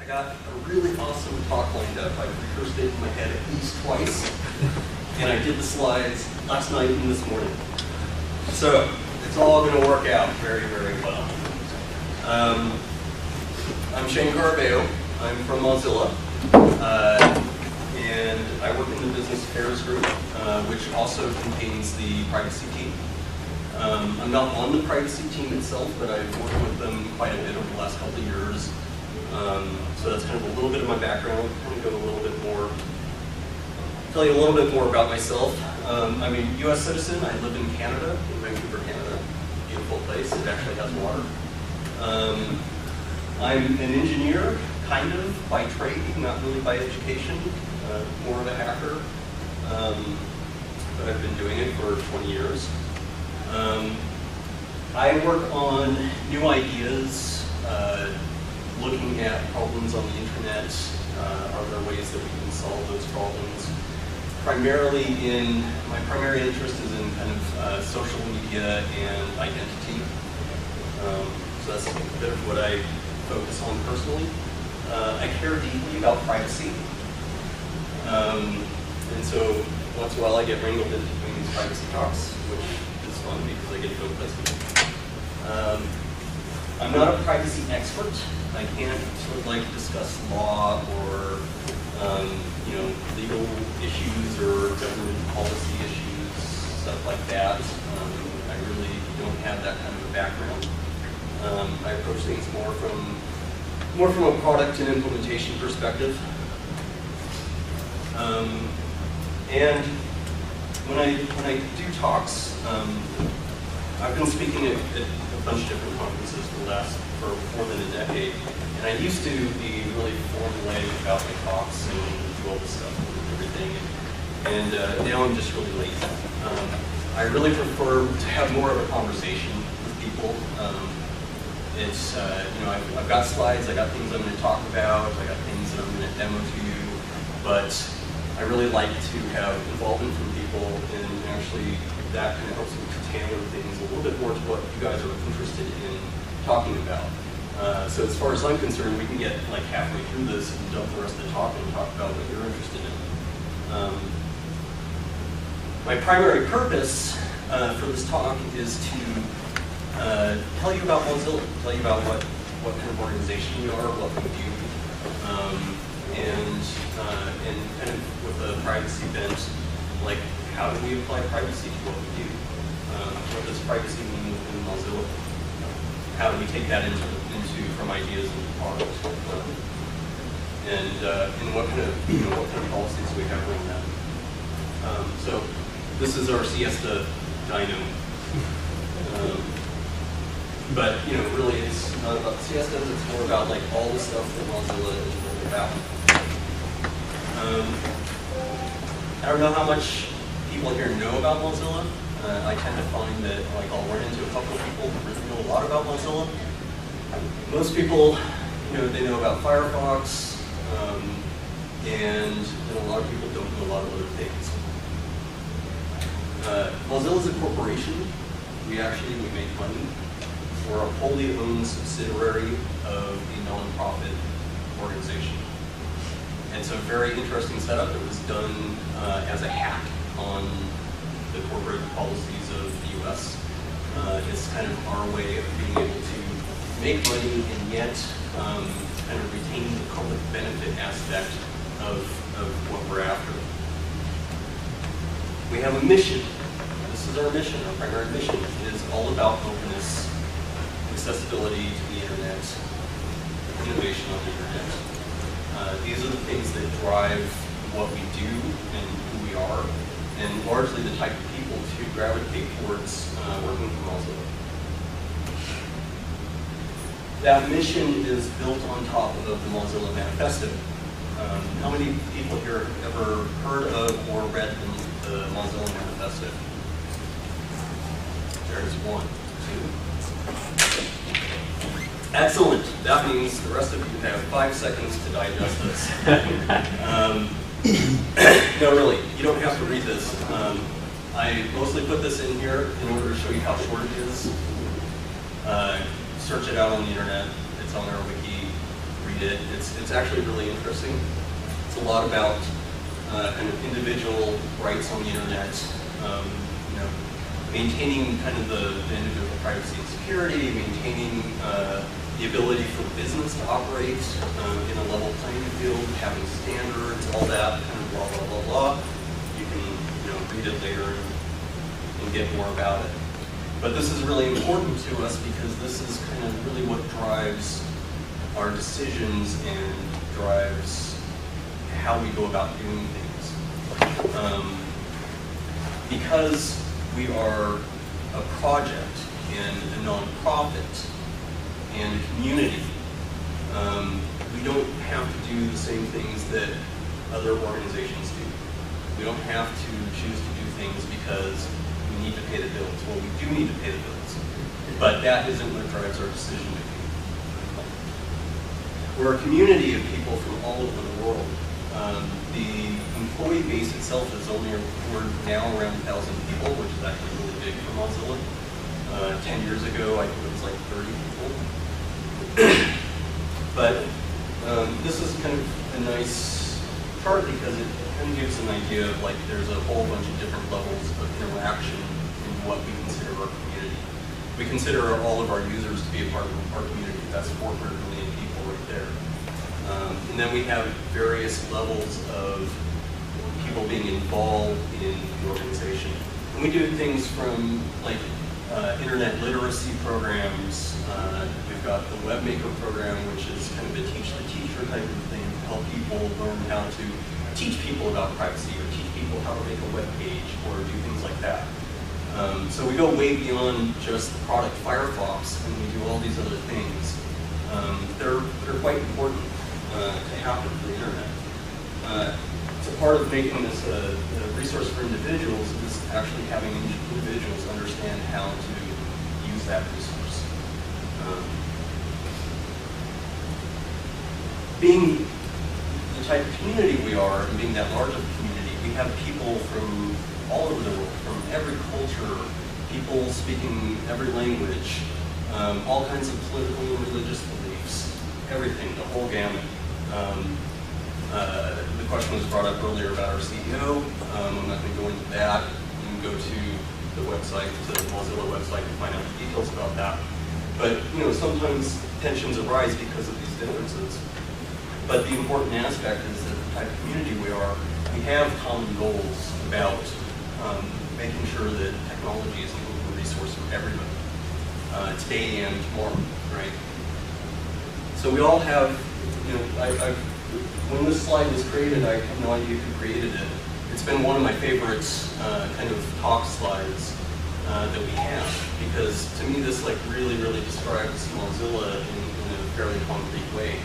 got a really awesome talk lined up. I rehearsed it in my head at least twice, and I did the slides last night and this morning. So it's all going to work out very, very well. I'm Shane Caraveo. I'm from Mozilla, and I work in the Business Affairs Group, which also contains the privacy team. I'm not on the privacy team itself, but I've worked with them quite a bit over the last couple of years. So that's kind of a little bit of my background. I'm going to go a little bit more, tell you a little bit more about myself. I'm a U.S. citizen. I live in Canada, in Vancouver, Canada. Beautiful place. It actually has water. I'm an engineer, kind of, by trade, not really by education. More of a hacker. But I've been doing it for 20 years. I work on new ideas, looking at problems on the internet. Are there ways that we can solve those problems? Primarily my primary interest is in kind of social media and identity. So that's a bit of what I focus on personally. I care deeply about privacy. And so once in a while I get wrangled into doing these privacy talks, which is fun because I get to go places. I'm not a privacy expert. I can't sort of like discuss law or legal issues or government policy issues, stuff like that. I really don't have that kind of a background. I approach things more from a product and implementation perspective. And when I do talks, I've been speaking at a bunch of different conferences for more than a decade, and I used to be really formulaic about my talks and do all this stuff and everything, and now I'm just really lazy. I really prefer to have more of a conversation with people. I've got slides, I got things I'm going to talk about, I got things that I'm going to demo to you, but I really like to have involvement from people, and actually that kind of helps me to tailor things a little bit more to what you guys are interested in talking about. So as far as I'm concerned, we can get like halfway through this and dump the rest of the talk and talk about what you're interested in. My primary purpose for this talk is to tell you about Mozilla, tell you about what kind of organization we are, what we do, and kind of with a privacy bent, like how do we apply privacy to what we do? What does privacy mean within Mozilla? How do we take that into from ideas into product? And what kind of policies do we have around that? So this is our Siesta dyno. But really it's not about the siestas, it's more about like all the stuff that Mozilla is really about. I don't know how much people here know about Mozilla. I tend to find that I'll run into a couple of people who really know a lot about Mozilla. Most people, they know about Firefox, and a lot of people don't know a lot of other things. Mozilla is a corporation. We make money. We're a wholly owned subsidiary of a non-profit organization. And so a very interesting setup. It was done as a hack on the corporate policies of the US. It's kind of our way of being able to make money and yet kind of retain the public benefit aspect of what we're after. We have a mission. This is our mission, our primary mission. It is all about openness, accessibility to the internet, innovation on the internet. These are the things that drive what we do and who we are, and largely the type of people to gravitate towards working for Mozilla. That mission is built on top of the Mozilla Manifesto. How many people here have ever heard of or read the Mozilla Manifesto? There's 1, 2. Excellent. That means the rest of you have 5 seconds to digest this. No, really, you don't have to read this. I mostly put this in here in order to show you how short it is. Search it out on the internet. It's on our wiki. Read read it. It's actually really interesting. It's a lot about kind of individual rights on the internet, you know, maintaining kind of the individual privacy and security, maintaining the ability for business to operate in a level playing field, having standards, all that kind of blah, blah, blah, blah. You can, you know, read it later and get more about it. But this is really important to us because this is kind of really what drives our decisions and drives how we go about doing things. Because we are a project and a nonprofit and a community, we don't have to do the same things that other organizations do. We don't have to choose to do things because we need to pay the bills. Well, we do need to pay the bills, but that isn't what drives our decision making. We're a community of people from all over the world. The employee base itself is only, we're now around 1,000 people, which is actually really big for Mozilla. 10 years ago, I think it was like 30 people. But this is kind of a nice chart because it kind of gives an idea of like there's a whole bunch of different levels of interaction in what we consider our community. We consider all of our users to be a part of our community. That's 400 million people right there. And then we have various levels of people being involved in the organization. And we do things from like internet literacy programs. We've got the Webmaker program, which is kind of a teach the teacher type of thing to help people learn how to teach people about privacy or teach people how to make a web page or do things like that. So we go way beyond just the product Firefox and we do all these other things. They're quite important to happen for the internet. So part of making this a resource for individuals is actually having individuals understand how to use that resource. Being the type of community we are and being that large of a community, we have people from all over the world, from every culture, people speaking every language, all kinds of political and religious beliefs, everything, the whole gamut. The question was brought up earlier about our CEO. I'm not going to go into that. You can go to the website, to the Mozilla website, and find out the details about that. But you know, sometimes tensions arise because of these differences. But the important aspect is that the type of community we are, we have common goals about making sure that technology is a resource for everybody, today and tomorrow, right? So we all have, you know, when this slide was created, I have no idea who created it. It's been one of my favorite kind of talk slides that we have, because to me this like really describes Mozilla in a fairly concrete way.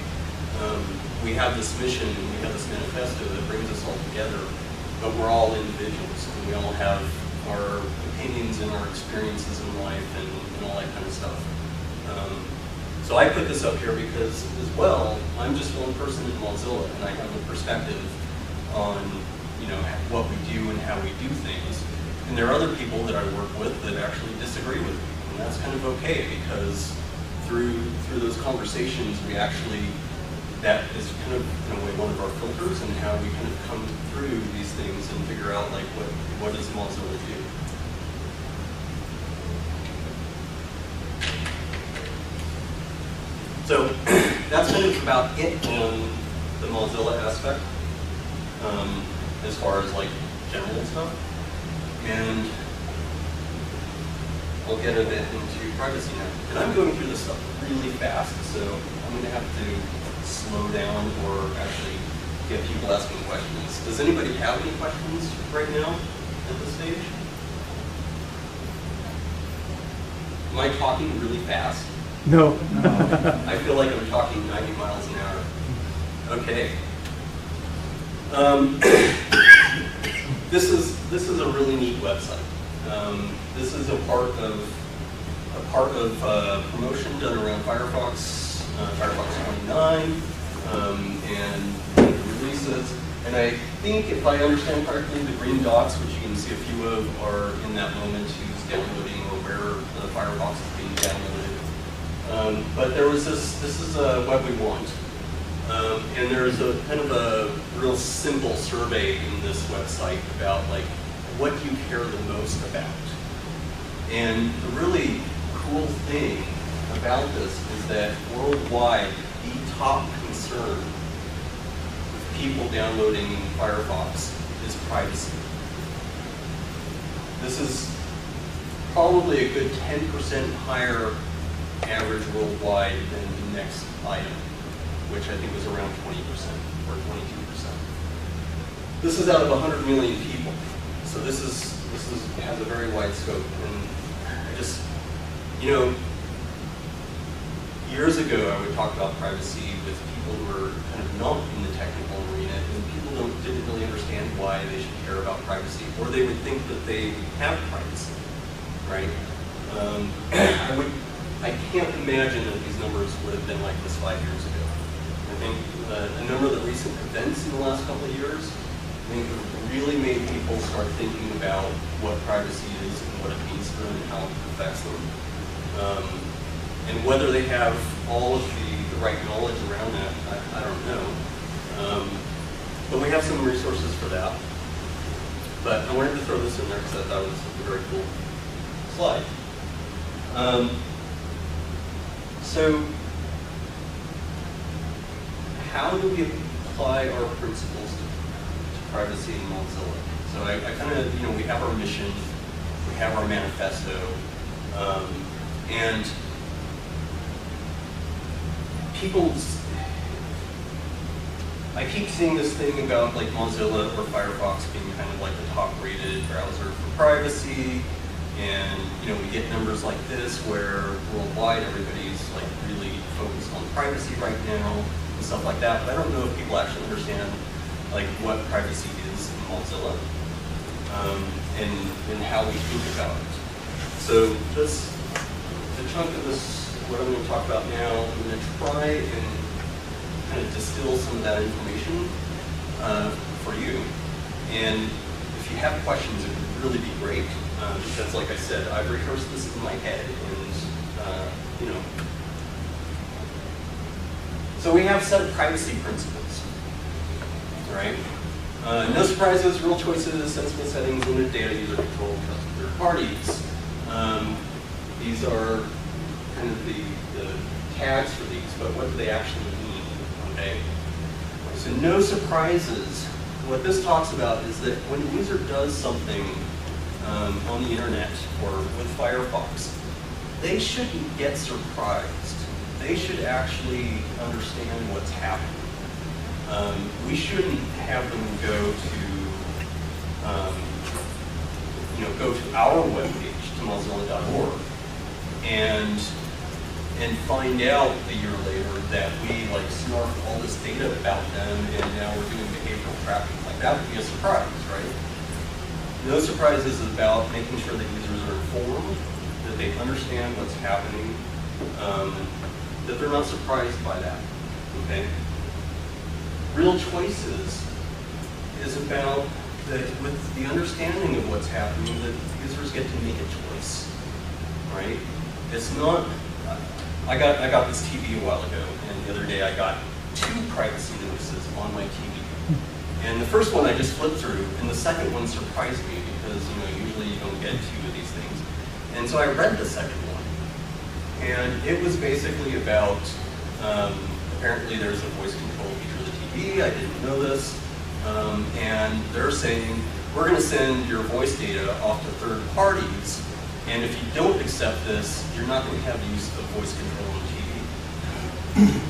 We have this mission and we have this manifesto that brings us all together, but we're all individuals and we all have our opinions and our experiences in life and all that kind of stuff. So I put this up here because, as well, I'm just one person in Mozilla, and I have a perspective on, you know, what we do and how we do things. And there are other people that I work with that actually disagree with me, and that's kind of okay because through those conversations, we actually, that is kind of in a way one of our filters and how we kind of come through these things and figure out like what does Mozilla do. So that's kind of about it on the Mozilla aspect, as far as like general stuff. And I'll get a bit into privacy now. And I'm going through this stuff really fast, so I'm going to have to slow down or actually get people asking questions. Does anybody have any questions right now at this stage? Am I talking really fast? No. I feel like I'm talking 90 miles an hour. Okay. This is a really neat website. This is a part of promotion done around Firefox, Firefox 29, and the releases. And I think, if I understand correctly, the green dots, which you can see a few of, are in that moment who's downloading or where the Firefox is being downloaded. But there was this is what we want. And there's a kind of a real simple survey in this website about like, what do you care the most about? And the really cool thing about this is that worldwide, the top concern with people downloading Firefox is privacy. This is probably a good 10% higher average worldwide than the next item, which I think was around 20% or 22%. This is out of 100 million people, so this has a very wide scope. And I just, you know, years ago I would talk about privacy with people who were kind of not in the technical arena, and people didn't really understand why they should care about privacy, or they would think that they have privacy, right? I can't imagine that these numbers would have been like this 5 years ago. I think a number of the recent events in the last couple of years, I think have really made people start thinking about what privacy is and what it means to them and how it affects them. And whether they have all of the right knowledge around that, I don't know. But we have some resources for that. But I wanted to throw this in there because I thought it was a very cool slide. So, how do we apply our principles to privacy in Mozilla? So I kind of, you know, we have our mission, we have our manifesto, and I keep seeing this thing about like Mozilla or Firefox being kind of like the top-rated browser for privacy, and you know we get numbers like this where worldwide everybody's like really focused on privacy right now and stuff like that. But I don't know if people actually understand like what privacy is in Mozilla and how we think about it. So the chunk of this, what I'm going to talk about now, I'm going to try and kind of distill some of that information for you. And if you have questions, it would really be great. Because like I said, I've rehearsed this in my head and, you know. So we have set privacy principles, right? No surprises, real choices, sensible settings, limited data, user control, trusted third parties. These are kind of the tags for these, but what do they actually mean, okay? So no surprises. What this talks about is that when a user does something on the internet or with Firefox, they shouldn't get surprised. They should actually understand what's happening. We shouldn't have them go to our webpage, to Mozilla.org, and find out a year later that we like snarfed all this data about them and now we're doing behavioral tracking. Like that would be a surprise, right? No surprises is about making sure that users are informed, that they understand what's happening, that they're not surprised by that, okay? Real choices is about that with the understanding of what's happening, that users get to make a choice, right? It's not, I got this TV a while ago, and the other day I got 2 privacy notices on my TV. And the first one I just flipped through, and the second one surprised me because usually you don't get 2 of these things. And so I read the second one, and it was basically about apparently there's a voice control feature of the TV. I didn't know this, and they're saying we're going to send your voice data off to third parties, and if you don't accept this, you're not going to have use of voice control on the TV.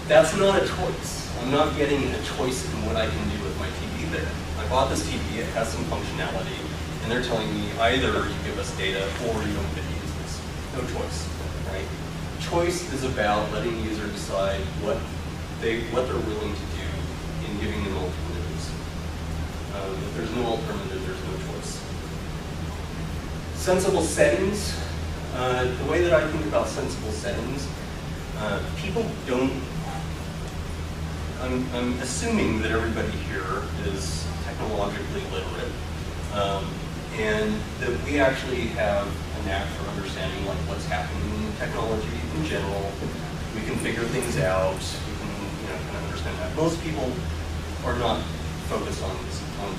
That's not a choice. I'm not getting a choice in what I can do with my TV there. I bought this TV, it has some functionality, and they're telling me either you give us data or you don't get to use this. No choice, right? Choice is about letting the user decide what they're willing to do in giving them alternatives. If there's no alternative, there's no choice. Sensible settings. The way that I think about sensible settings, people don't. I'm assuming that everybody here is technologically literate, and that we actually have a knack for understanding like what's happening in technology in general. We can figure things out. We can, kind of understand that. Most people are not focused on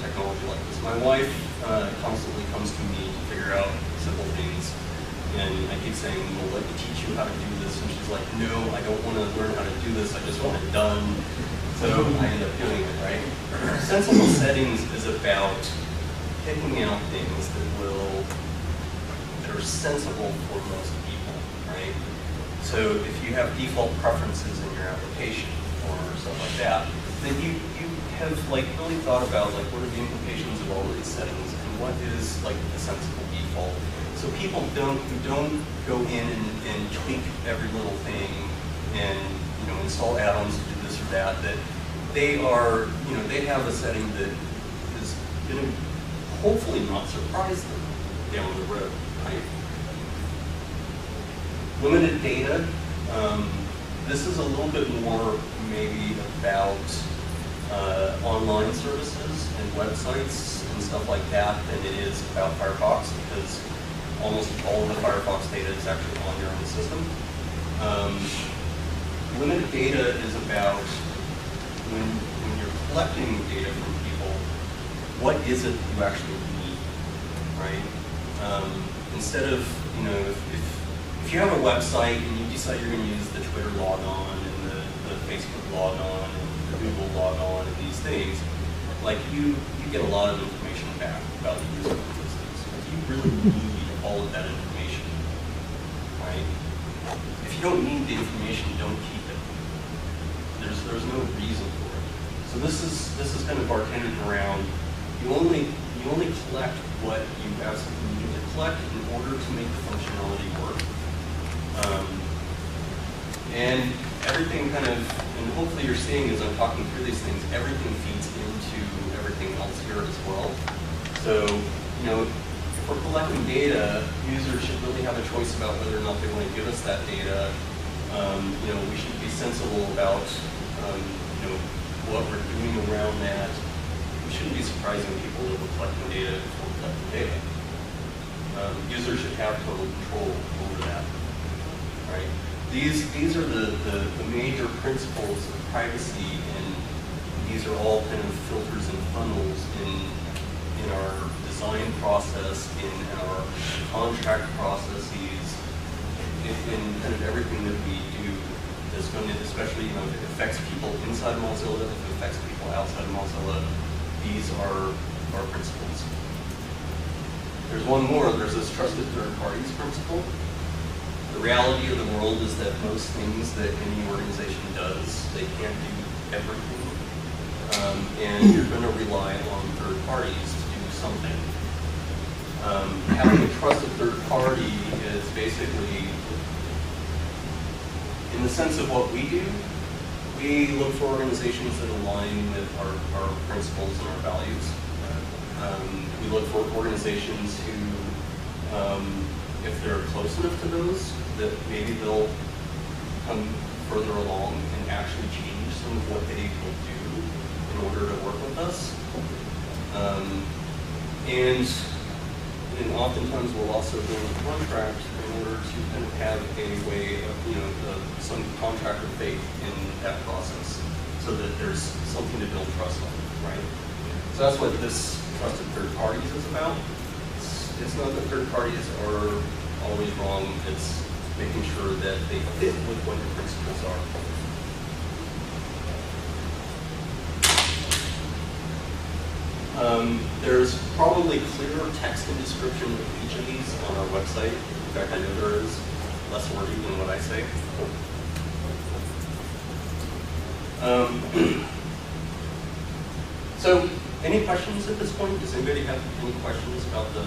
technology like this. My wife constantly comes to me to figure out simple things, and I keep saying, well, let me teach you how to do this, and she's like, no, I don't want to learn how to do this, I just want it done. So I end up doing it, right? Sensible settings is about picking out things that are sensible for most people, right? So if you have default preferences in your application or stuff like that, then you have like really thought about like what are the implications of all of these settings and what is like the sensible default. So people who don't go in and tweak every little thing and install add-ons to do this or that, that they are they have a setting that is going to hopefully not surprise them down the road, right? Limited data. This is a little bit more maybe about online services and websites and stuff like that than it is about Firefox, because almost all of the Firefox data is actually on your own system. Limited data is about when you're collecting data from people, what is it you actually need, right? Instead of, if you have a website and you decide you're going to use the Twitter logon and the Facebook logon and the Google logon and these things, like you get a lot of information back about the user of those things. But you really need all of that information, right? If you don't need the information, don't keep it. There's no reason for it. So this is kind of bartended around. You only collect what you absolutely need to collect in order to make the functionality work. And everything kind of, and hopefully you're seeing as I'm talking through these things, everything feeds into everything else here as well. So, if we're collecting data, users should really have a choice about whether or not they want to give us that data. We should be sensible about, what we're doing around that. We shouldn't be surprising people that we're collecting data before we're collecting data. Users should have total control over that, right? These are the major principles of privacy, and these are all kind of filters and funnels in our design process, in our contract processes, in kind of everything that we do. That's going to, especially if it affects people inside Mozilla, if it affects people outside Mozilla, these are our principles. There's one more. There's this trusted third parties principle. The reality of the world is that most things that any organization does, they can't do everything. And you're going to rely on third parties to do something. Having a trusted third party is basically, in the sense of what we do, we look for organizations that align with our principles and our values. We look for organizations who, if they're close enough to those, that maybe they'll come further along and actually change some of what they will do in order to work with us. And oftentimes we'll also go into contract in order to kind of have a way of, some contract of faith in that process, so that there's something to build trust on, right? So that's what this trusted third parties is about. It's not that third parties are always wrong, it's making sure that they fit with what your principles are. There's probably clearer text and description of each of these on our website. In fact, I know there is less wordy than what I say. So, any questions at this point? Does anybody have any questions about the?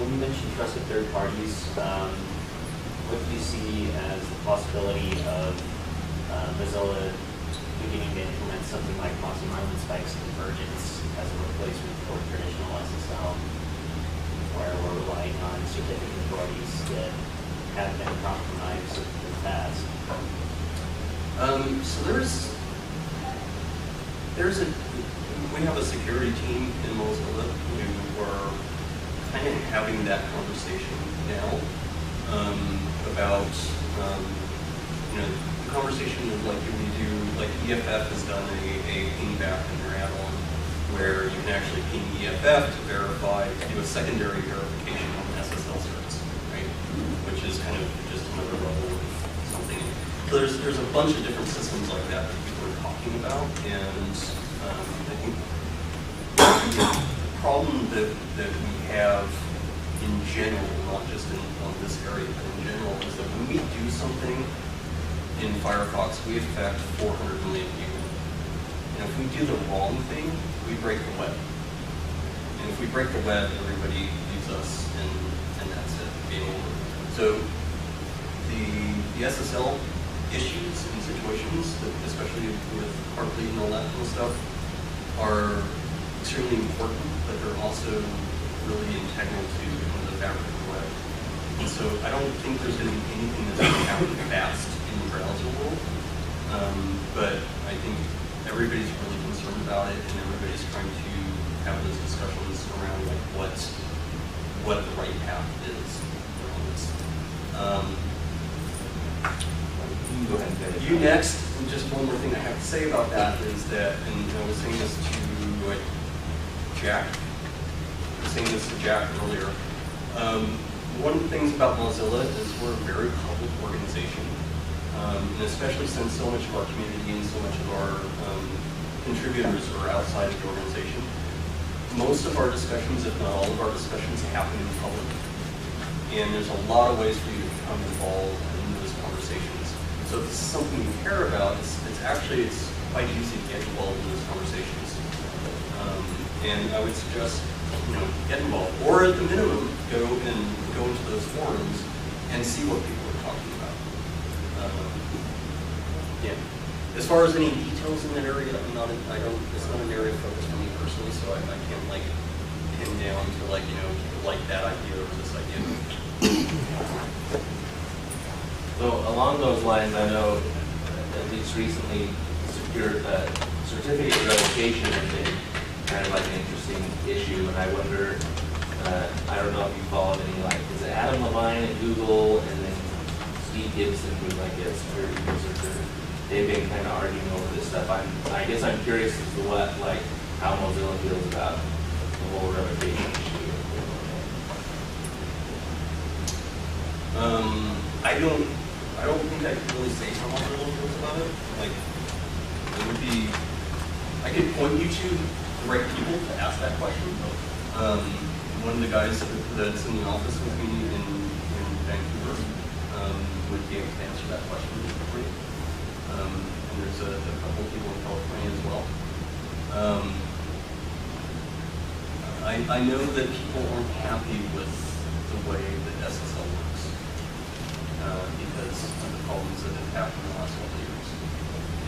When you mentioned trusted third parties, what do you see as the possibility of Mozilla beginning to implement something like multi-moment spikes convergence as a replacement for traditional SSL, where we're relying on certificate authorities that have been compromised in the past? So we have a security team in Mozilla who are kind of having that conversation now about the conversation of like, do we do, like EFF has done a ping back in their add-on where you can actually ping EFF to verify, to do a secondary verification on the SSL certs, right? Which is kind of just another level of something. So there's a bunch of different systems like that that people are talking about, and I think the problem that we have in general, not just on this area, but in general, is that when we do something in Firefox, we affect 400 million people. And if we do the wrong thing, we break the web. And if we break the web, everybody leaves us, and that's it, game over. So the SSL issues and situations, especially with Heartbleed and all that kind of stuff, are extremely important, but they're also really integral to the fabric of the web. And so I don't think there's going to be anything that's going to happen fast in the browser world, but I think everybody's really concerned about it, and everybody's trying to have those discussions around like what the right path is around this. You go ahead and finish. You next. And just one more thing I have to say about that is that, and I was saying this to Jack. I was saying this to Jack earlier. One of the things about Mozilla is we're a very public organization, and especially since so much of our community and so much of our contributors are outside of the organization. Most of our discussions, if not all of our discussions, happen in public, and there's a lot of ways for you to become involved in those conversations. So if this is something you care about, it's quite easy to get involved in those conversations. And I would suggest, get involved, or at the minimum, go into those forums and see what people are talking about. Yeah. As far as any details in that area, it's not an area of focus for me personally, so I can't like pin down to like, people like that idea or this idea. So along those lines, I know at least recently certificate revocation has been kind of like an interesting issue, and I wonder, I don't know if you followed any, like, is it Adam Levine at Google, and then Steve Gibson, who's like a security researcher, they've been kind of arguing over this stuff. I guess I'm curious as to how Mozilla feels about the whole revocation issue. I don't think I can really say how Mozilla feels about it. Like, it would be, I could point you to the right people to ask that question. One of the guys that's in the office with me in Vancouver would be able to answer that question for you. And there's a couple of people in California as well. I know that people aren't happy with the way that SSL works because of the problems that have happened in the last couple of years.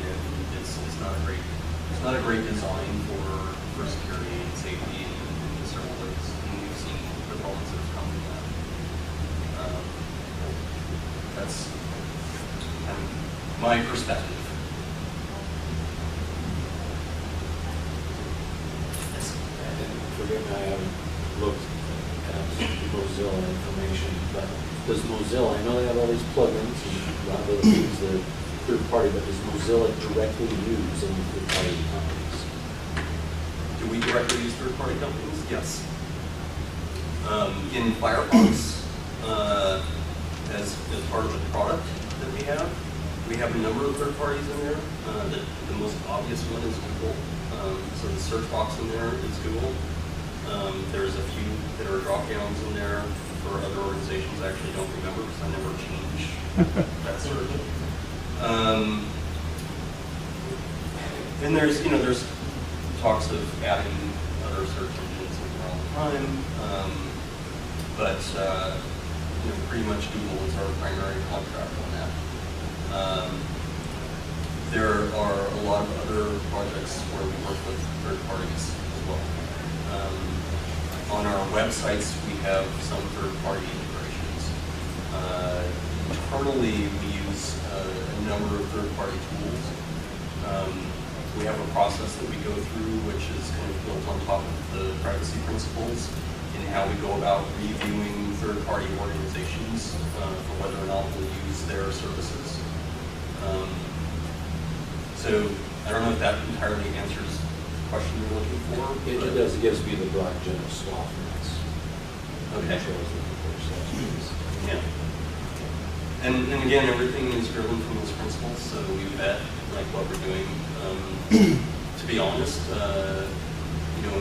And it's not a great design for security and safety and several ways. And we've seen the problems that have come from that. That's kind of my perspective. Forgive me, I haven't looked at Mozilla information, but does Mozilla, I know they have all these plugins and a lot of other things that are third party, but does Mozilla directly use any third party companies? Do we directly use third party companies? Yes. In Firefox, as part of the product that we have a number of third parties in there. The most obvious one is Google. So the search box in there is Google. There's a few that are drop downs in there for other organizations. I actually don't remember because I never change that search. And there's talks of adding other search engines in there all the time. But pretty much Google is our primary contract on that. There are a lot of other projects where we work with third parties as well. On our websites, we have some third-party integrations. Internally, we use a number of third-party tools. We have a process that we go through, which is kind of built on top of the privacy principles in how we go about reviewing third-party organizations for whether or not we'll use their services. So I don't know if that entirely answers the question you're looking for. It does. It gives me the broad general swath. Okay. Yeah. And again, everything is driven from those principles, so we vet like what we're doing. To be honest, you know,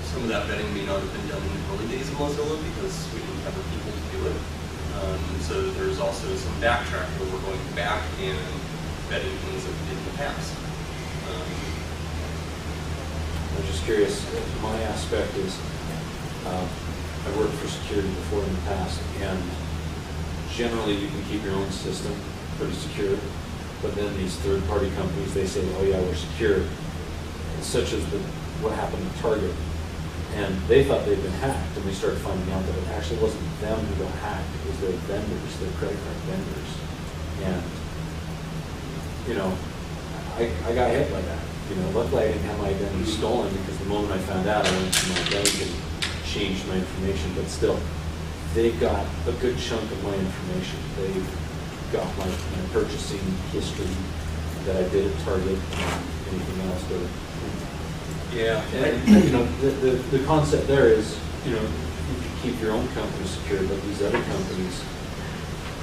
some of that vetting may not have been done in the early days of Mozilla because we didn't have the people to do it. So there's also some backtrack where we're going back and vetting things that we did in the past. I'm just curious. My aspect is. I've worked for security before in the past, and generally you can keep your own system pretty secure, but then these third-party companies, they say, oh yeah, we're secure, such as what happened at Target. And they thought they'd been hacked, and we started finding out that it actually wasn't them who got hacked, it was their vendors, their credit card vendors. And, you know, I got hit by that. You know, luckily I didn't have my identity stolen, because the moment I found out, I went to my bank and changed my information, but still, they got a good chunk of my information. They got my purchasing history that I did at Target and anything else. But, yeah. And, you know, the concept there is, you know, you can keep your own company secure, but these other companies,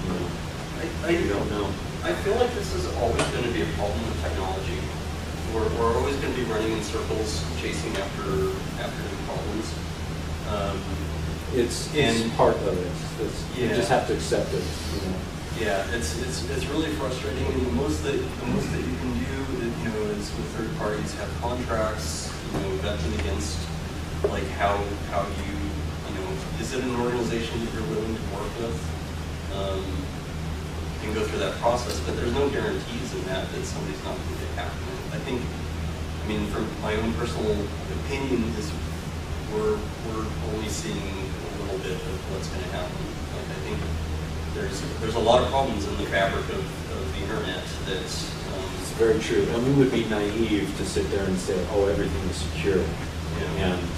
you know, you don't know. I feel like this is always going to be a problem with technology. We're always going to be running in circles, chasing after new problems. It's part of it. You just have to accept it. You know. Yeah, it's really frustrating. I mean, the most that you can do, you know, is with third parties have contracts, you know, vet them against like how you know, is it an organization that you're willing to work with? You can go through that process, but there's no guarantees in that somebody's not going to get hacked. I think, I mean, from my own personal opinion, is we're only seeing a little bit of what's going to happen. Like, I think there's a lot of problems in the fabric of the internet that's it's very true. And we would be naive to sit there and say, oh, everything is secure. Yeah. And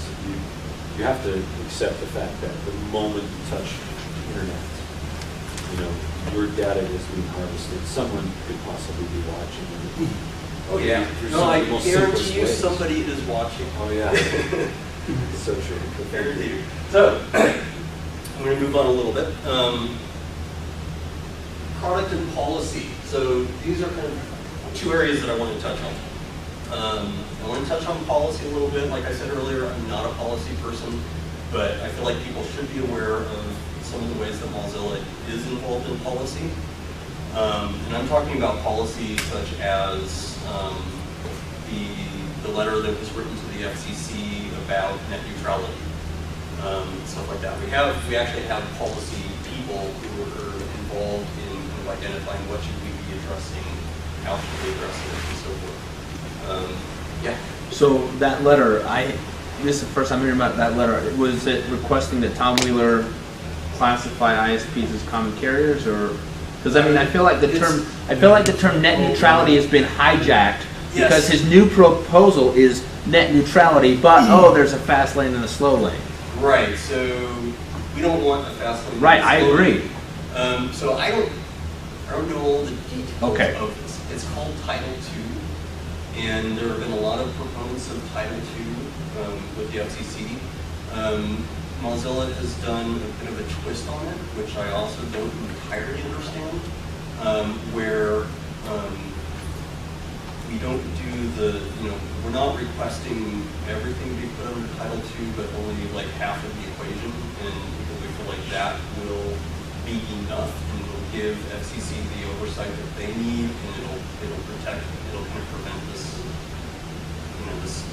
you have to accept the fact that the moment you touch the internet, you know, your data is being harvested. Someone could possibly be watching. Oh yeah. No, I guarantee you somebody is watching. Oh yeah. So true. Guaranteed. So, I'm going to move on a little bit. Product and policy. So these are kind of two areas that I want to touch on. I want to touch on policy a little bit. Like I said earlier, I'm not a policy person, but I feel like people should be aware of some of the ways that Mozilla is involved in policy. And I'm talking about policy such as the letter that was written to the FCC about net neutrality, stuff like that. We actually have policy people who are involved in kind of identifying what should we be addressing, how should we address it, and so forth. Yeah. So that letter, this is the first I'm hearing about that letter. Was it requesting that Tom Wheeler classify ISPs as common carriers, or because I mean I feel like the term net neutrality has been hijacked because his new proposal is net neutrality, but there's a fast lane and a slow lane. Right. So we don't want a fast lane. Right. I agree. So I don't know all the details of this. It's called Title II, and there have been a lot of proponents of Title II with the FCC. Mozilla has done a bit of a twist on it, which I also don't entirely understand, where we don't do we're not requesting everything to be put under Title II, but only like half of the equation, and because we feel like that will be enough and will give FCC the oversight that they need, and it'll protect, it'll kind of prevent this, this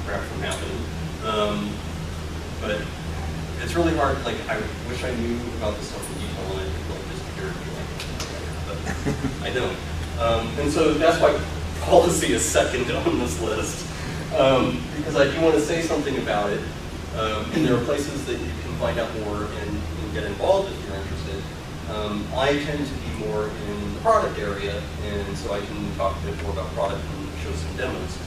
crap from happening. But it's really hard. Like, I wish I knew about this stuff in detail, and I could like just hear it, but I don't. And so that's why policy is second on this list, because I do want to say something about it. And there are places that you can find out more and get involved if you're interested. I tend to be more in the product area, and so I can talk a bit more about product and show some demos.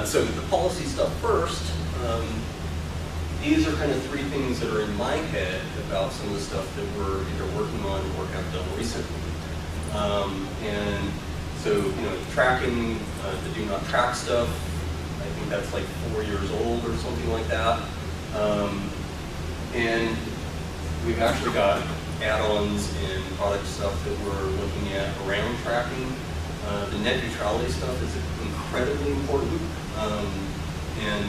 So the policy stuff first. these are kind of three things that are in my head about some of the stuff that we're either working on or have done recently. And so, tracking, the do not track stuff, I think that's like 4 years old or something like that. And we've actually got add-ons and product stuff that we're looking at around tracking. The net neutrality stuff is incredibly important, and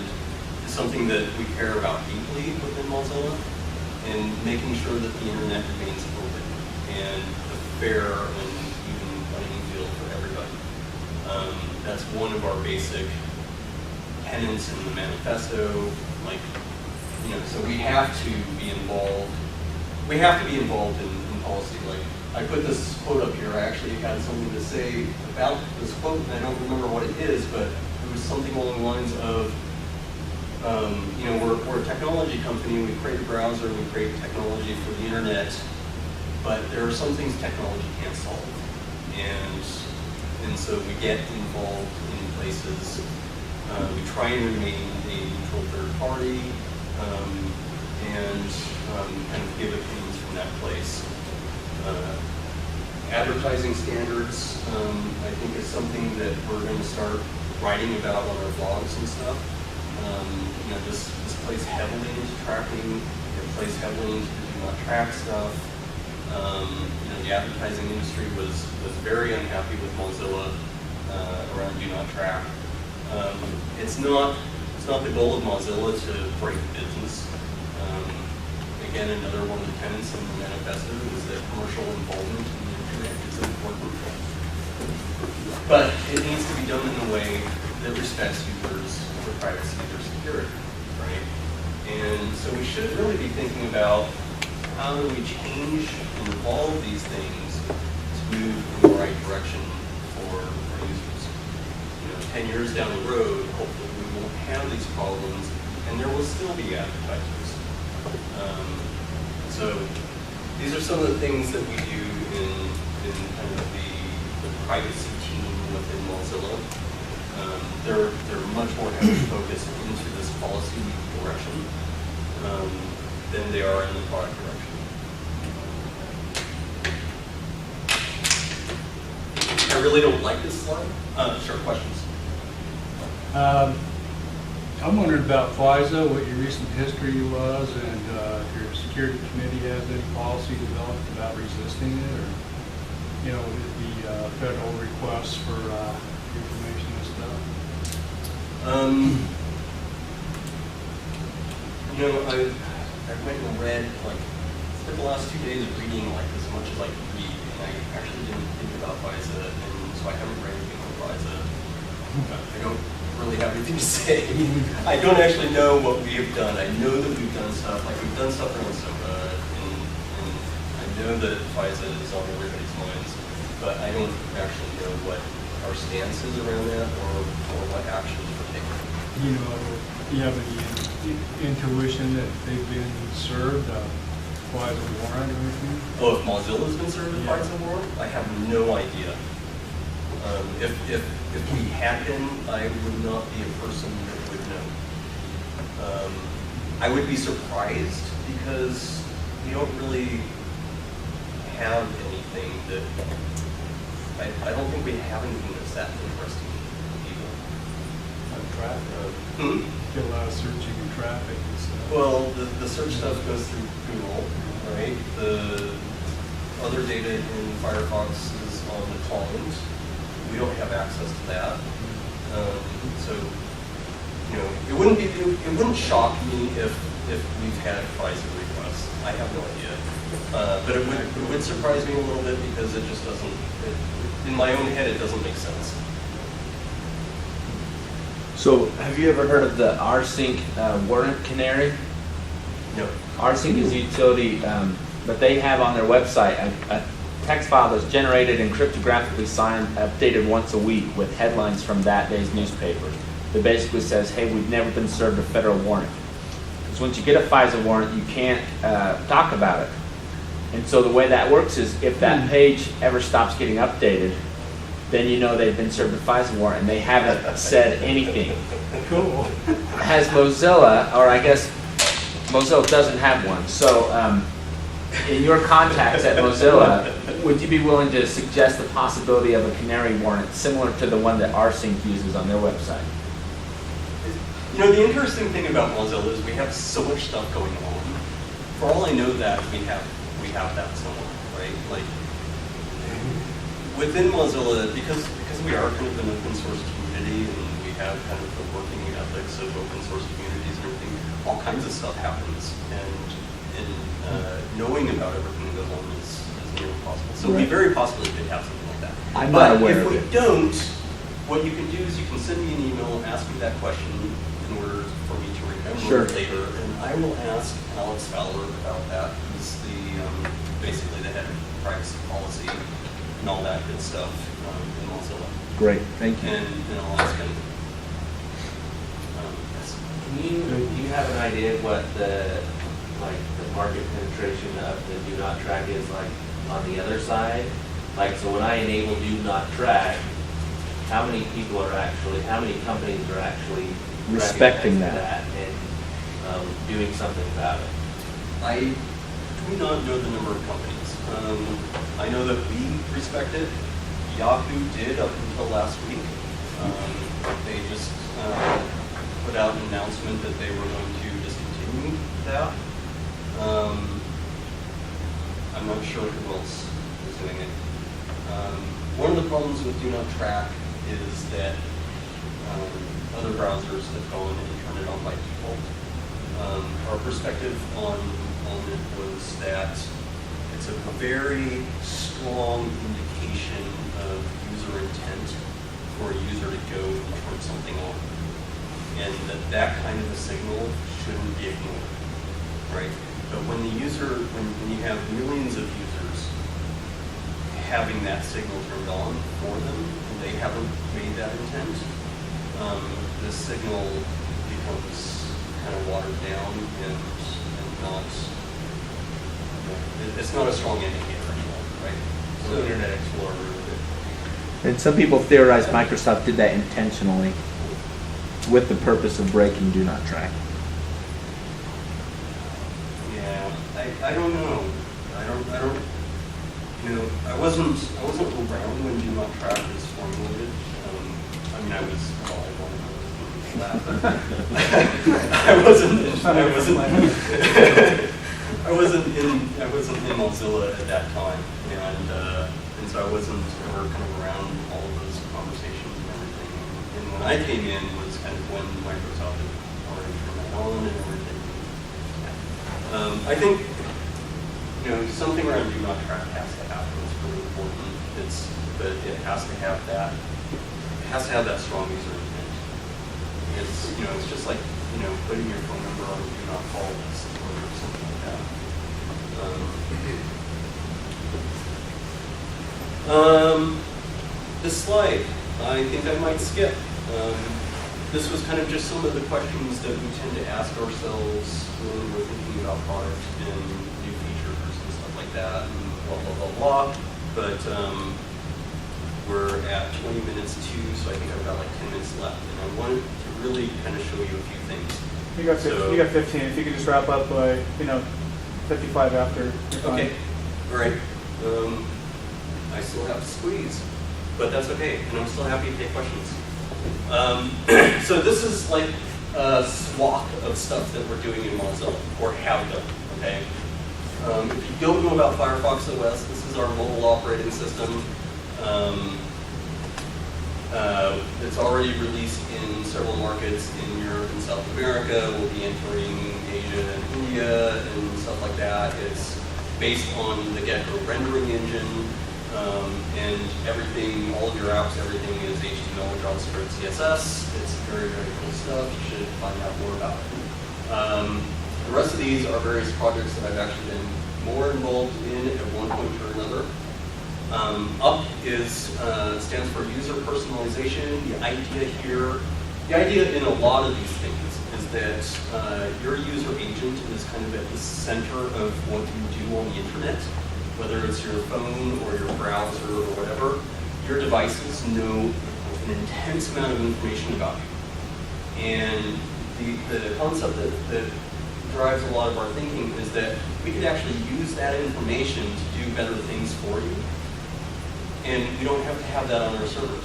it's something that we care about deeply within Mozilla, and making sure that the internet remains open and a fair and even playing field for everybody. That's one of our basic tenets in the manifesto. Like, so we have to be involved. We have to be involved in policy. Like, I put this quote up here. I actually had something to say about this quote, and I don't remember what it is, but it was something along the lines of, we're a technology company. We create a browser. We create technology for the internet, but there are some things technology can't solve, and so we get involved in places. We try and remain a neutral third party, and kind of give opinions from that place. Advertising standards, I think, is something that we're going to start writing about on our blogs and stuff. This plays heavily into tracking. It plays heavily into the do not track stuff. The advertising industry was very unhappy with Mozilla around do not track. It's not the goal of Mozilla to break business. Again, another one of the tenets in the manifesto is that commercial involvement in the internet is important. But it needs to be done in a way that respects users' privacy and their security, right? And so we should really be thinking about how do we change and evolve these things to move in the right direction for users. 10 years down the road, hopefully we won't have these problems, and there will still be advertisers. So these are some of the things that we do in kind of the privacy team within Mozilla. They're much more heavily focused into this policy direction than they are in the product direction. I really don't like this slide. Sure, questions? I'm wondering about FISA, what your recent history was, and if your security committee has any policy developed about resisting it, or, would it be federal requests for information and stuff? I went and read, spent the last 2 days reading as much as I could read, and I actually didn't think about FISA, and so I haven't read anything on FISA. I don't really have anything to say. I don't actually know what we have done. I know that we've done stuff, we've done stuff around SOPA, and I know that FISA is on everybody's minds, but I don't actually know what our stance is around that or what actions we're taking. Do you have any intuition that they've been served a FISA warrant or anything? Oh, if Mozilla's been served a FISA warrant? I have no idea. If we had been, I would not be a person that would know. I would be surprised because we don't really have anything that, I don't think we have anything that's that interesting to people. Traffic. Get a lot of searching and traffic and stuff. Well, the search stuff goes through Google, right? The other data in Firefox is on the client. We don't have access to that. So, it wouldn't shock me if we've had FISA requests. I have no idea. But it would surprise me a little bit because it just doesn't, in my own head, it doesn't make sense. So, have you ever heard of the rsync warrant canary? No. rsync is a utility, but they have on their website a text file that's generated and cryptographically signed, updated once a week with headlines from that day's newspaper. That basically says, hey, we've never been served a federal warrant. Because once you get a FISA warrant, you can't talk about it. And so the way that works is if that page ever stops getting updated, then you know they've been served a FISA warrant and they haven't said anything. Cool. Has Mozilla, or I guess Mozilla doesn't have one. So, in your contacts at Mozilla, would you be willing to suggest the possibility of a canary warrant similar to the one that rsync uses on their website? You know, the interesting thing about Mozilla is we have so much stuff going on. For all I know that we have that somewhere, right? Like within Mozilla, because we are kind of an open source community and we have kind of the working ethics of open source communities and everything, all kinds of stuff happens, and knowing about everything that goes on is nearly impossible. So we very possibly could have something like that. I'm not aware if of we it. don't, what you can do is you can send me an email, ask me that question in order for me to remember Sure. it later, and I will ask Alex Fowler about that. He's the basically the head of privacy policy and all that good stuff in Mozilla. Great, thank you. And I'll ask him. Yes. Do you have an idea of what the market penetration of the do not track is like on the other side? Like, so when I enable do not track, how many companies are actually Respecting recognizing that. and doing something about it? I do not know the number of companies. I know that we respect it. Yahoo did up until last week. They just put out an announcement that they were going to discontinue that. I'm not sure who else is doing it. One of the problems with Do Not Track is that other browsers have gone and turned it on by default. Our perspective on it was that it's a very strong indication of user intent for a user to go and turn something on. And that kind of a signal shouldn't be ignored, right? But when you have millions of users having that signal turned on for them, and they haven't made that intent, the signal becomes kind of watered down and not, it's not a strong indicator anymore, right? So Internet Explorer ruined it. And some people theorize Microsoft did that intentionally with the purpose of breaking do not track. Yeah, I don't know. I don't. You know, I wasn't around when Do Not Track was formulated. I mean, I was in Mozilla at that time, and so I wasn't ever kind of around all of those conversations and everything. And when I came in was kind of when Microsoft had already turned that on and everything. I think, you know, something around Do Not Track has to happen. It's really important. But it has to have that. It has to have that strong user intent. It's just like, putting your phone number on a do not call list or something like that. This slide, I think I might skip. This was kind of just some of the questions that we tend to ask ourselves when we're thinking about product and new features and stuff like that, and blah, blah, blah, blah. But we're at 20 minutes too, so I think I've got like 10 minutes left. And I wanted to really kind of show you a few things. You got 15. If you could just wrap up by, 55 after. You're fine. Okay, all right. I still have to squeeze, but that's okay, and I'm still happy to take questions. So this is like a swath of stuff that we're doing in Mozilla, or have done, okay? If you don't know about Firefox OS, this is our mobile operating system. It's already released in several markets in Europe and South America. We'll be entering Asia and India and stuff like that. It's based on the Gecko rendering engine, and everything, all of your apps, everything is HTML, JavaScript, CSS. It's very, very cool stuff. You should find out more about it. The rest of these are various projects that I've actually been more involved in at one point or another. UP stands for user personalization. The idea in a lot of these things is that your user agent is kind of at the center of what you do on the internet, whether it's your phone or your browser or whatever. Your devices know an intense amount of information about you. And the concept that drives a lot of our thinking is that we could actually use that information to do better things for you. And we don't have to have that on our servers.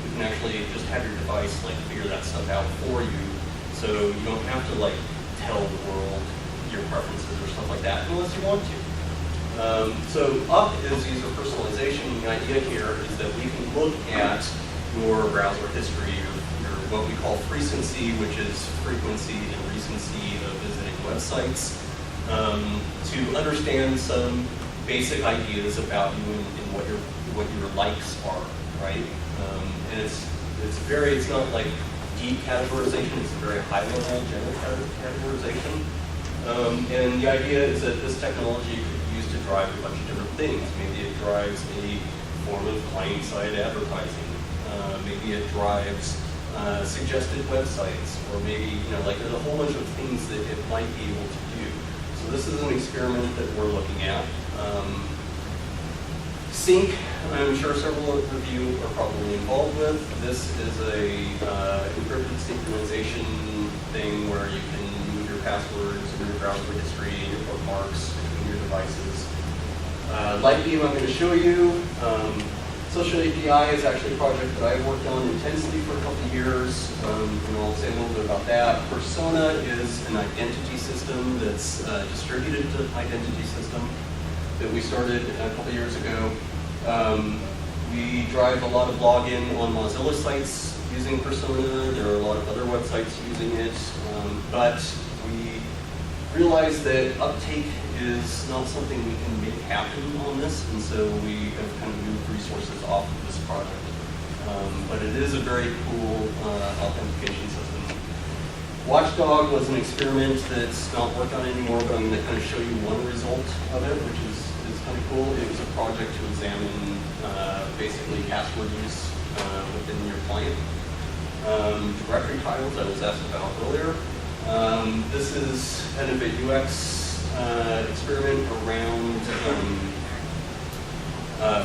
You can actually just have your device like figure that stuff out for you, so you don't have to like tell the world your preferences or stuff like that unless you want to. So up is user personalization. The idea here is that we can look at your browser history, your what we call frequency, which is frequency and recency of visiting websites, to understand some basic ideas about you and what your likes are, right? And it's not like deep categorization, it's a very high level general categorization. And the idea is that this technology could be used to drive a bunch of different things. Maybe it drives a form of client-side advertising. Maybe it drives suggested websites, or maybe, like there's a whole bunch of things that it might be able to do. So this is an experiment that we're looking at. Sync, I'm sure several of you are probably involved with. This is a encrypted synchronization thing where you can move your passwords and your browser history and your bookmarks between your devices. Lightbeam I'm going to show you. Social API is actually a project that I worked on intensely for a couple of years, and I'll say a little bit about that. Persona is an identity system that's a distributed identity system that we started a couple of years ago. We drive a lot of login on Mozilla sites using Persona. There are a lot of other websites using it, but we realized that uptake is not something we can make happen on this, and so we have kind of moved resources off of this project. But it is a very cool authentication system. Watchdog was an experiment that's not worked on anymore, but I'm going to kind of show you one result of it, which is kind of cool. It was a project to examine basically password use within your client. Directory tiles I was asked about earlier. This is kind of a UX experiment around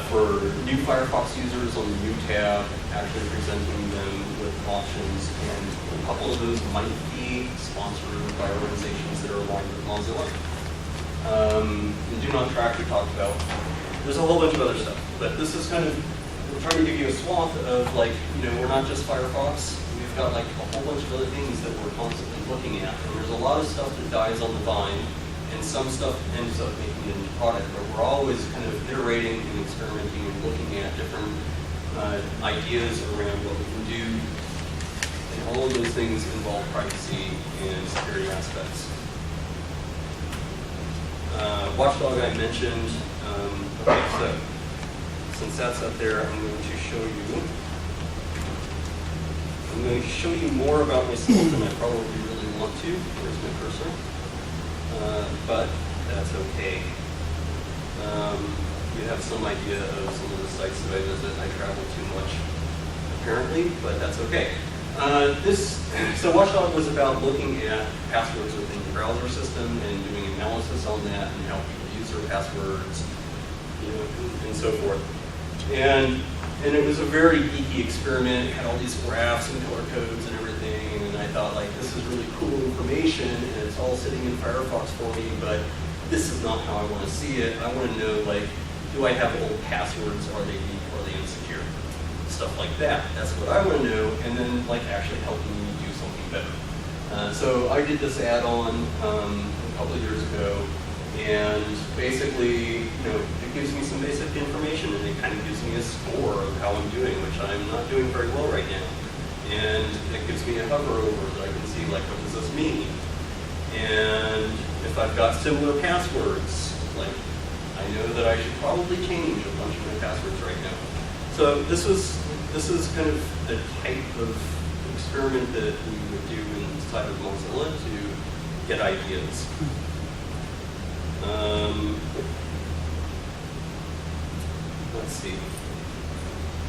for new Firefox users on the new tab, actually presenting them with options, and a couple of those might be sponsored by organizations that are aligned with Mozilla. And do not track we talked about. There's a whole bunch of other stuff, but this is kind of, we're trying to give you a swath of like, we're not just Firefox. We've got like a whole bunch of other things that we're constantly looking at, and there's a lot of stuff that dies on the vine, and some stuff ends up making it into product, but we're always kind of iterating and experimenting and looking at different ideas around what we can do, and all of those things involve privacy and security aspects. Watchdog I mentioned. Okay, so since that's up there, I'm going to show you more about myself than I probably really want to. Where's my cursor? But that's okay. You have some idea of some of the sites that I visit. I travel too much, apparently, but that's okay. So Watchdog was about looking at passwords within the browser system and doing analysis on that and how people use their passwords, and so forth. And it was a very geeky experiment. It had all these graphs and color codes and everything, and I thought, like, this is really cool information, and it's all sitting in Firefox for me, but this is not how I want to see it. I want to know, like, do I have old passwords? Are they weak? Are they insecure? Stuff like that. That's what I want to know, and then, like, actually helping me do something better. So I did this add-on a couple of years ago, and basically, it gives me some basic information, and it kind of gives me a score of how I'm doing, which I'm not doing very well right now. And it gives me a hover over so I can see, like, what does this mean? And if I've got similar passwords, like, I know that I should probably change a bunch of my passwords right now. So this is kind of the type of experiment that we would do inside of Mozilla to get ideas. Let's see.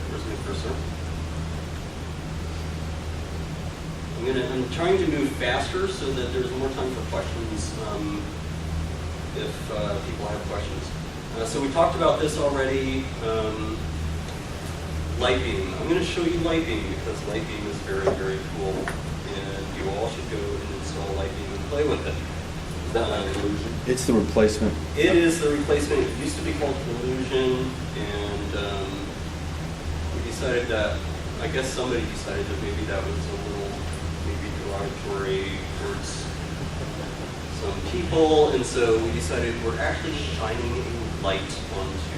Where's my cursor? I'm trying to move faster so that there's more time for questions if people have questions. So we talked about this already. Lightbeam. I'm going to show you Lightbeam because Lightbeam is very, very cool, and you all should go and install Lightbeam and play with it. that like collusion? It's the replacement. It is the replacement. It used to be called Collusion, and we decided that, I guess somebody decided that maybe that was a little maybe derogatory towards some people, and so we decided we're actually shining a light onto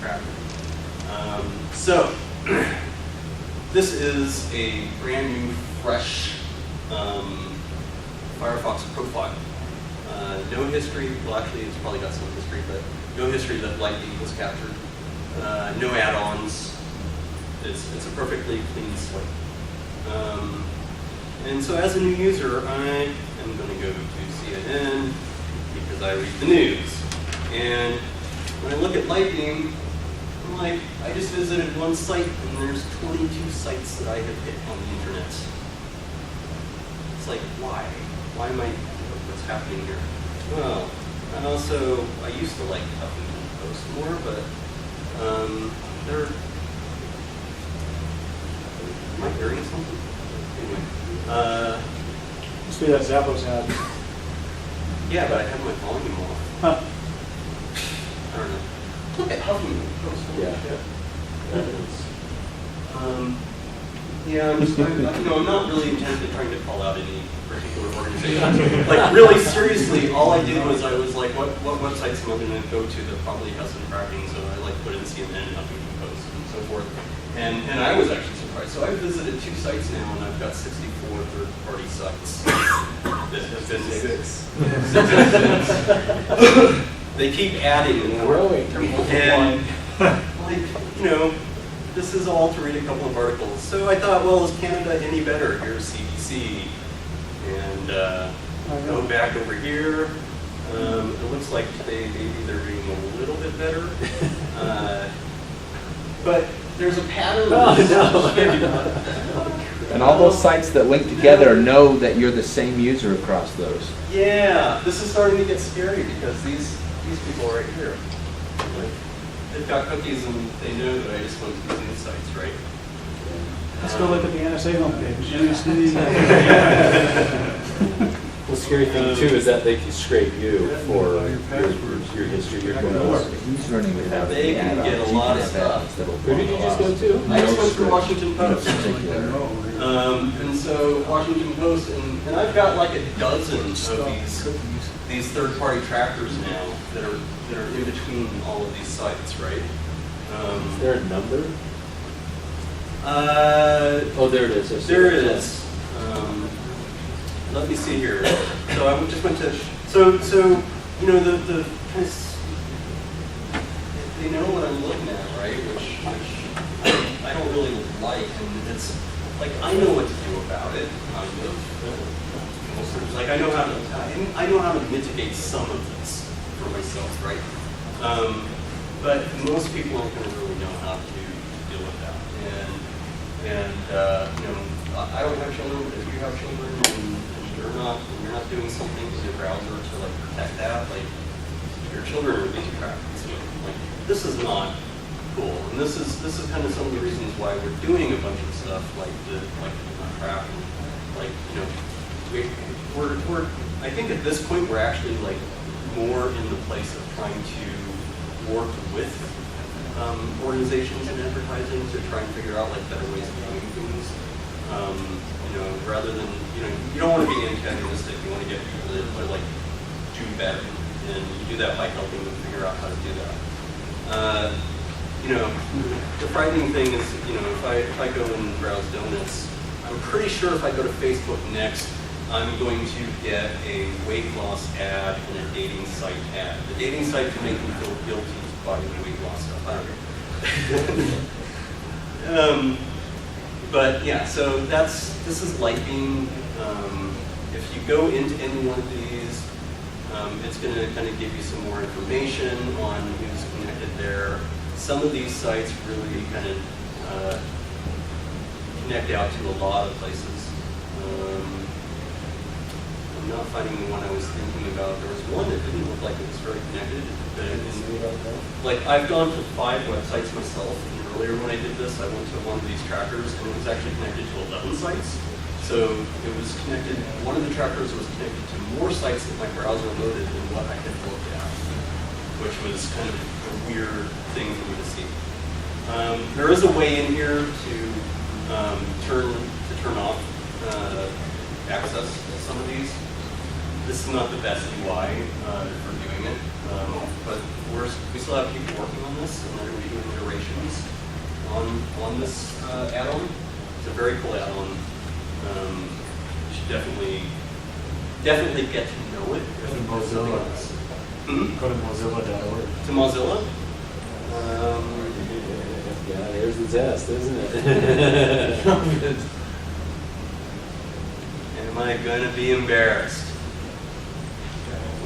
Caraveo. So, this is a brand new, fresh Firefox profile. No history, well actually it's probably got some history, but no history that Lightning was captured. No add-ons. It's a perfectly clean slate. And so as a new user, I am going to go to CNN because I read the news. And when I look at Lightning, I'm like, I just visited one site and there's 22 sites that I have hit on the internet. It's like, why? Why am I, what's happening here? Well, and also, I used to like Huffington Post more, but they're, am I hearing something? Anyway, Must be that Zappos ad. yeah, but I have my volume off. Huh. I don't know. Look at Huffington Post. Holy Yeah. shit. That is. Yeah, I'm not really intently trying to call out any particular organization. Like, really seriously, all I did was I was like, what websites am I going to go to that probably has some tracking? So I like put in CNN, Huffington Post, and so forth. And I was actually surprised. So I've visited 2 sites now, and I've got 64 third-party sites that have been They keep adding and Growing. And like, you know, this is all to read a couple of articles. So I thought, well, is Canada any better? Here's CBC. And go back over here. It looks like today maybe they're doing a little bit better. But there's a pattern. And all those sites that link together know that you're the same user across those. Yeah, this is starting to get scary because these people right here, like, they've got cookies and they know that I just went to these new sites, right? Let's go look at the NSA homepage. The scary thing too is that they can scrape you for your history, your goals. Who's running without They can get a lot of stuff. Who did you just go to? I just went to Washington Post. And so Washington Post, and I've got like a dozen of these third-party trackers now that are in between all of these sites, right? Is there a number? Oh, there it is. There it is. Let me see here. So I just went to, so you know, the they know what I'm looking at, right? Which I don't really like, and it's like I know what to do about it. Like I know how to mitigate some of this for myself, right? But most people aren't going to really know how to deal with that. And you know, I don't have children, but if you have children and you're not doing something with your browser to like protect that, like your children are being tracked. So, like this is not cool, and this is kind of some of the reasons why we're doing a bunch of stuff like tracking, like you know, we're I think at this point we're actually like more in the place of trying to work with organizations and advertising to try and figure out like better ways of doing things. You know, rather than, you know, you don't want to be antagonistic, you want to get people to like do better, and you do that by helping them figure out how to do that. You know, the frightening thing is, you know, if I go and browse donuts, I'm pretty sure if I go to Facebook next, I'm going to get a weight loss ad and a dating site ad. The dating site can make me feel guilty by the weight loss stuff. I don't know. But yeah, so this is Lightning. If you go into any one of these, it's going to kind of give you some more information on who's connected there. Some of these sites really kind of connect out to a lot of places. I'm not finding the one I was thinking about. There was one that didn't look like it was very connected. Like I've gone to 5 websites myself, and earlier when I did this, I went to one of these trackers, and it was actually connected to 11 sites. So it was connected, one of the trackers was connected to more sites that my browser loaded than what I had looked at, which was kind of a weird thing for me to see. There is a way in here to turn off access to some of these. This is not the best UI for doing it, but we still have people working on this, and they're going to be doing iterations on this add-on. It's a very cool add-on. You should definitely get to know it. Go to Mozilla. Go to Mozilla.org. To Mozilla? Yeah, there's the test, isn't it? Am I going to be embarrassed?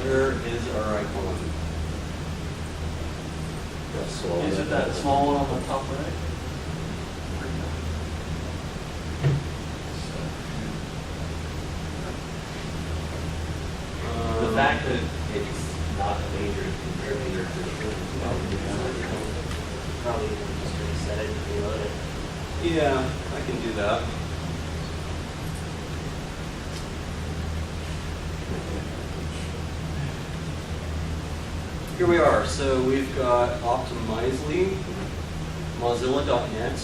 Where is our icon? Is it that small one on the top right? The fact that it's not a major contributor to the probably just reset it and reload it. Yeah, I can do that. Here we are. So we've got Optimizely, Mozilla.net,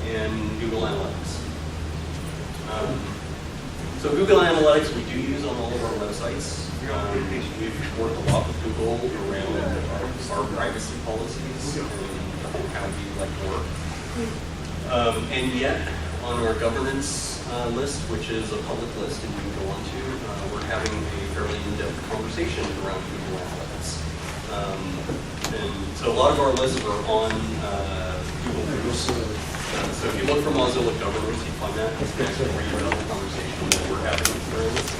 and Google Analytics. So Google Analytics we do use on all of our websites. We've worked a lot with Google around our privacy policies and how we like to work. And yet, on our governance list, which is a public list and you can go on to, we're having a fairly in-depth conversation around Google Analytics. And so a lot of our lists are on Google News. So if you look for Mozilla governance, you find that. It's actually where you have the conversation that we're having with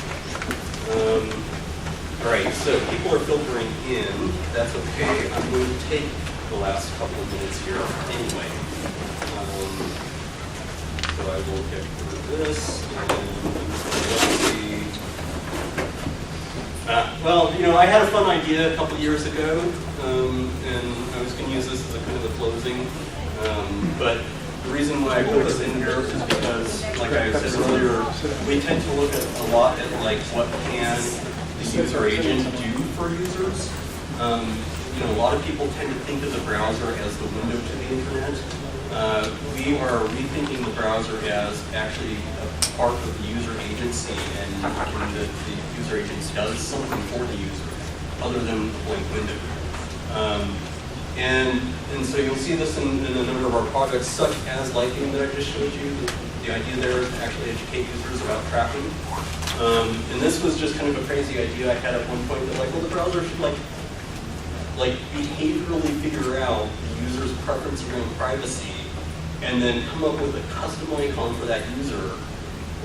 all right, so people are filtering in. That's okay. I'm going to take the last couple of minutes here anyway. So I will get rid of this. And let's see. Well, you know, I had a fun idea a couple years ago, and I was going to use this as a kind of a closing. But the reason why I put this in here is because, like I said earlier, we tend to look at a lot at like what can the user agent do for users. You know, a lot of people tend to think of the browser as the window to the internet. We are rethinking the browser as actually a part of the user agency, and the user agent does something for the user other than a blank window. And so you'll see this in a number of our projects, such as Lighting that I just showed you. The idea there is to actually educate users about tracking. And this was just kind of a crazy idea I had at one point that, like, well, the browser should like behaviorally figure out the user's preference around privacy, and then come up with a custom icon for that user,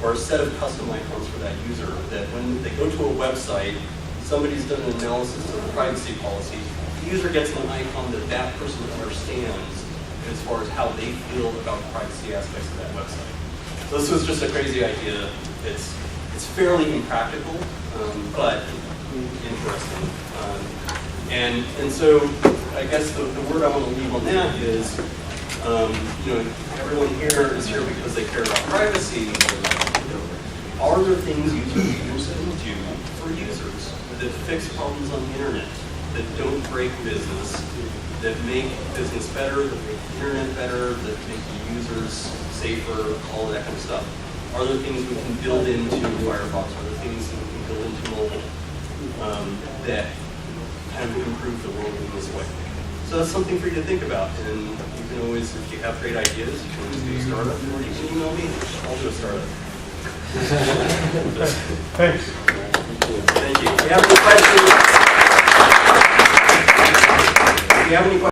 or a set of custom icons for that user, that when they go to a website, somebody's done an analysis of the privacy policy, the user gets an icon that that person understands as far as how they feel about the privacy aspects of that website. So this was just a crazy idea. It's fairly impractical, but interesting. And so I guess the word I want to leave on that is, you know, everyone here is here because they care about privacy. Are there things user agents can do for users that fix problems on the internet, that don't break business, that make business better, that make the internet better, that make the users safer, all of that kind of stuff? Are there things we can build into Firefox? Are there things that we can build into mobile that kind of improve the world in this way? So that's something for you to think about. And you can always, if you have great ideas, you can always do a startup, or you can email me. I'll do a startup. Thanks. Thank you. If you have any questions,